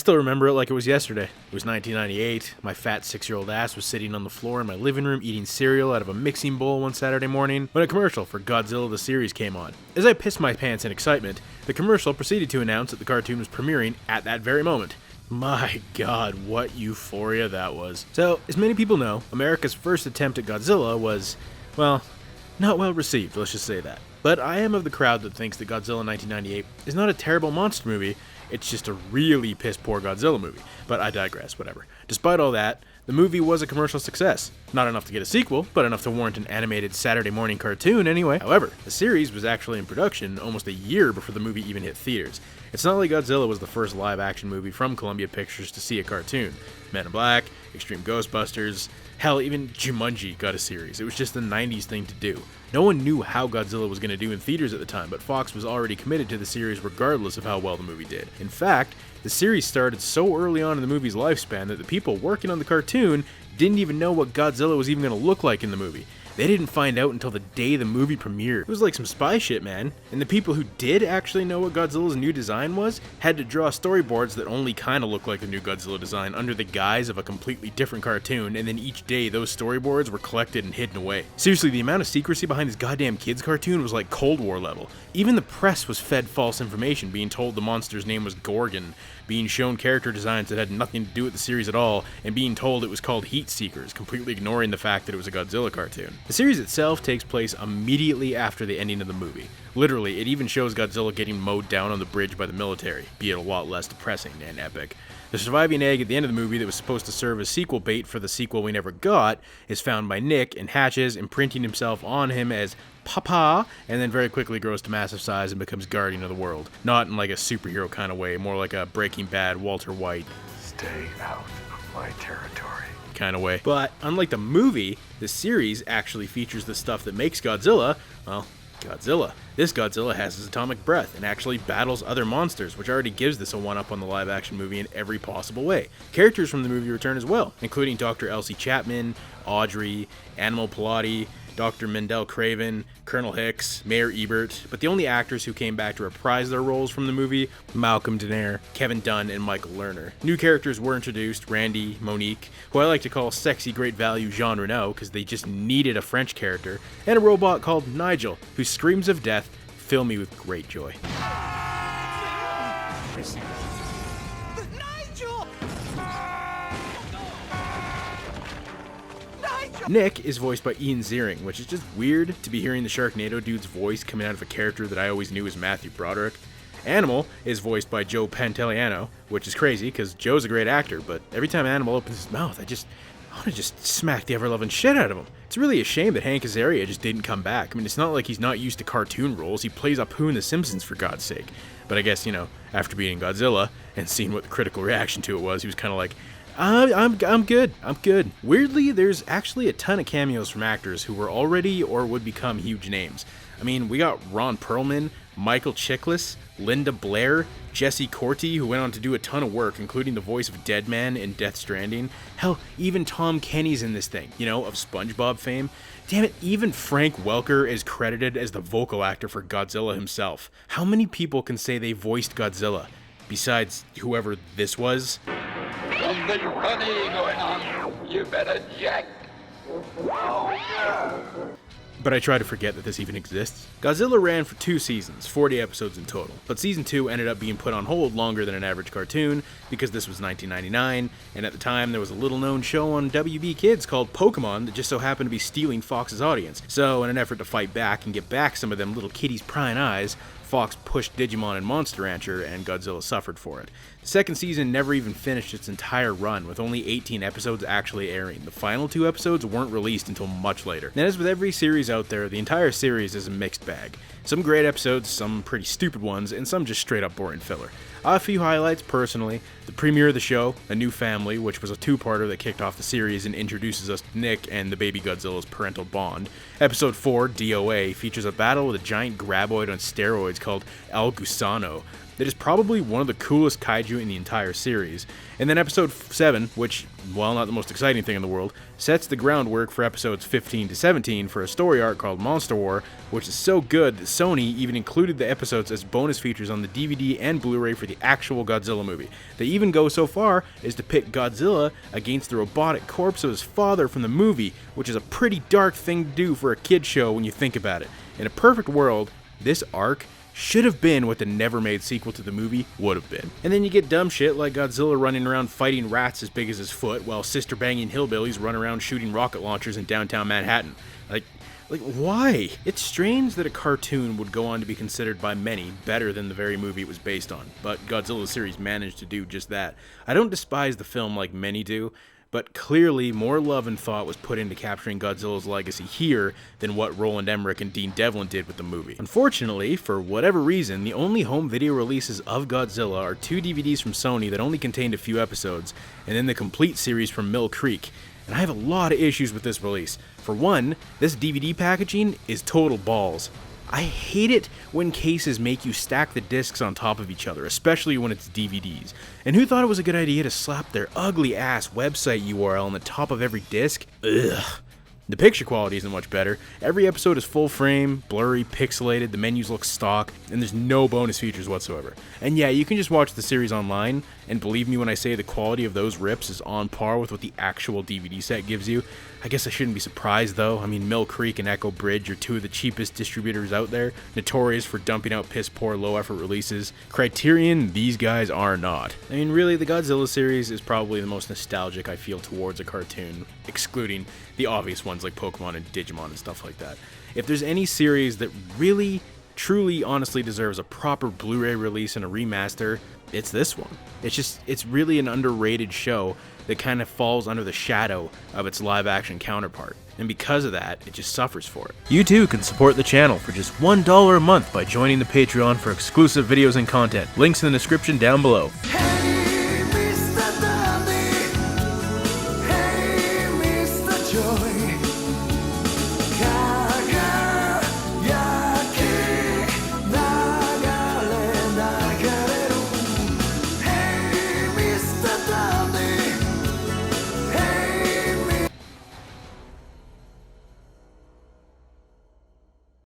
still remember it like it was yesterday. It was 1998. My fat 6-year-old ass was sitting on the floor in my living room eating cereal out of a mixing bowl one Saturday morning when a commercial for Godzilla the series came on. As I pissed my pants in excitement, the commercial proceeded to announce that the cartoon was premiering at that very moment. My god, what euphoria that was. So, as many people know, America's first attempt at Godzilla was, well, not well received, let's just say that. But I am of the crowd that thinks that Godzilla 1998 is not a terrible monster movie, it's just a really piss-poor Godzilla movie. But I digress, whatever. Despite all that, the movie was a commercial success. Not enough to get a sequel, but enough to warrant an animated Saturday morning cartoon anyway. However, the series was actually in production almost a year before the movie even hit theaters. It's not like Godzilla was the first live-action movie from Columbia Pictures to see a cartoon. Men in Black, Extreme Ghostbusters, hell, even Jumanji got a series. It was just the 90's thing to do. No one knew how Godzilla was going to do in theaters at the time, but Fox was already committed to the series regardless of how well the movie did. In fact, the series started so early on in the movie's lifespan that the people working on the cartoon didn't even know what Godzilla was even going to look like in the movie. They didn't find out until the day the movie premiered. It was like some spy shit, man. And the people who did actually know what Godzilla's new design was had to draw storyboards that only kinda looked like the new Godzilla design under the guise of a completely different cartoon, and then each day those storyboards were collected and hidden away. Seriously, the amount of secrecy behind this goddamn kids cartoon was like Cold War level. Even the press was fed false information, being told the monster's name was Gorgon, being shown character designs that had nothing to do with the series at all, and being told it was called Heat Seekers, completely ignoring the fact that it was a Godzilla cartoon. The series itself takes place immediately after the ending of the movie. Literally, it even shows Godzilla getting mowed down on the bridge by the military, be it a lot less depressing and epic. The surviving egg at the end of the movie that was supposed to serve as sequel bait for the sequel we never got is found by Nick and hatches, imprinting himself on him as Papa, and then very quickly grows to massive size and becomes guardian of the world. Not in like a superhero kind of way, more like a Breaking Bad Walter White. Stay out of my territory. Kind of way. But unlike the movie, the series actually features the stuff that makes Godzilla, well, Godzilla. This Godzilla has his atomic breath and actually battles other monsters, which already gives this a one-up on the live-action movie in every possible way. Characters from the movie return as well, including Dr. Elsie Chapman, Audrey, Animal Pilati, Dr. Mendel Craven, Colonel Hicks, Mayor Ebert, but the only actors who came back to reprise their roles from the movie, Malcolm Danare, Kevin Dunn, and Michael Lerner. New characters were introduced, Randy, Monique, who I like to call sexy great value Jean Reno because they just needed a French character, and a robot called Nigel, whose screams of death fill me with great joy. Nick is voiced by Ian Ziering, which is just weird to be hearing the Sharknado dude's voice coming out of a character that I always knew as Matthew Broderick. Animal is voiced by Joe Pantoliano, which is crazy because Joe's a great actor, but every time Animal opens his mouth, I want to just smack the ever-loving shit out of him. It's really a shame that Hank Azaria just didn't come back. I mean, it's not like he's not used to cartoon roles. He plays Apu in The Simpsons, for God's sake. But I guess, after beating Godzilla and seeing what the critical reaction to it was, he was kind of like, I'm good. Weirdly, there's actually a ton of cameos from actors who were already or would become huge names. I mean, we got Ron Perlman, Michael Chiklis, Linda Blair, Jesse Corti, who went on to do a ton of work, including the voice of Deadman in Death Stranding. Hell, even Tom Kenny's in this thing, of SpongeBob fame. Damn it, even Frank Welker is credited as the vocal actor for Godzilla himself. How many people can say they voiced Godzilla? Besides whoever this was? Something funny going on. You better check. But I try to forget that this even exists. Godzilla ran for 2 seasons, 40 episodes in total, but season 2 ended up being put on hold longer than an average cartoon because this was 1999, and at the time there was a little known show on WB Kids called Pokemon that just so happened to be stealing Fox's audience. So in an effort to fight back and get back some of them little kitties' prying eyes, Fox pushed Digimon and Monster Rancher, and Godzilla suffered for it. The second season never even finished its entire run, with only 18 episodes actually airing. The final 2 episodes weren't released until much later. And as with every series out there, the entire series is a mixed bag. Some great episodes, some pretty stupid ones, and some just straight up boring filler. A few highlights personally: the premiere of the show, A New Family, which was a 2-parter that kicked off the series and introduces us to Nick and the baby Godzilla's parental bond. Episode 4, DOA, features a battle with a giant graboid on steroids called El Gusano. that is probably one of the coolest kaiju in the entire series. And then episode 7, which, while not the most exciting thing in the world, sets the groundwork for episodes 15 to 17 for a story arc called Monster War, which is so good that Sony even included the episodes as bonus features on the DVD and Blu-ray for the actual Godzilla movie. They even go so far as to pit Godzilla against the robotic corpse of his father from the movie, which is a pretty dark thing to do for a kid show when you think about it. In a perfect world, this arc should have been what the never-made sequel to the movie would have been. And then you get dumb shit like Godzilla running around fighting rats as big as his foot, while sister-banging hillbillies run around shooting rocket launchers in downtown Manhattan. Like, why? It's strange that a cartoon would go on to be considered by many better than the very movie it was based on, but Godzilla series managed to do just that. I don't despise the film like many do, but clearly more love and thought was put into capturing Godzilla's legacy here than what Roland Emmerich and Dean Devlin did with the movie. Unfortunately, for whatever reason, the only home video releases of Godzilla are 2 DVDs from Sony that only contained a few episodes, and then the complete series from Mill Creek. And I have a lot of issues with this release. For one, this DVD packaging is total balls. I hate it when cases make you stack the discs on top of each other, especially when it's DVDs. And who thought it was a good idea to slap their ugly ass website URL on the top of every disc? Ugh. The picture quality isn't much better. Every episode is full frame, blurry, pixelated, the menus look stock, and there's no bonus features whatsoever. And yeah, you can just watch the series online, and believe me when I say the quality of those rips is on par with what the actual DVD set gives you. I guess I shouldn't be surprised though. I mean, Mill Creek and Echo Bridge are 2 of the cheapest distributors out there, notorious for dumping out piss poor low effort releases. Criterion, these guys are not. I mean, really, the Godzilla series is probably the most nostalgic I feel towards a cartoon, excluding the obvious ones like Pokemon and Digimon and stuff like that. If there's any series that really, truly, honestly deserves a proper Blu-ray release and a remaster, it's this one. It's really an underrated show that kind of falls under the shadow of its live-action counterpart. And because of that, it just suffers for it. You too can support the channel for just $1 a month by joining the Patreon for exclusive videos and content. Links in the description down below.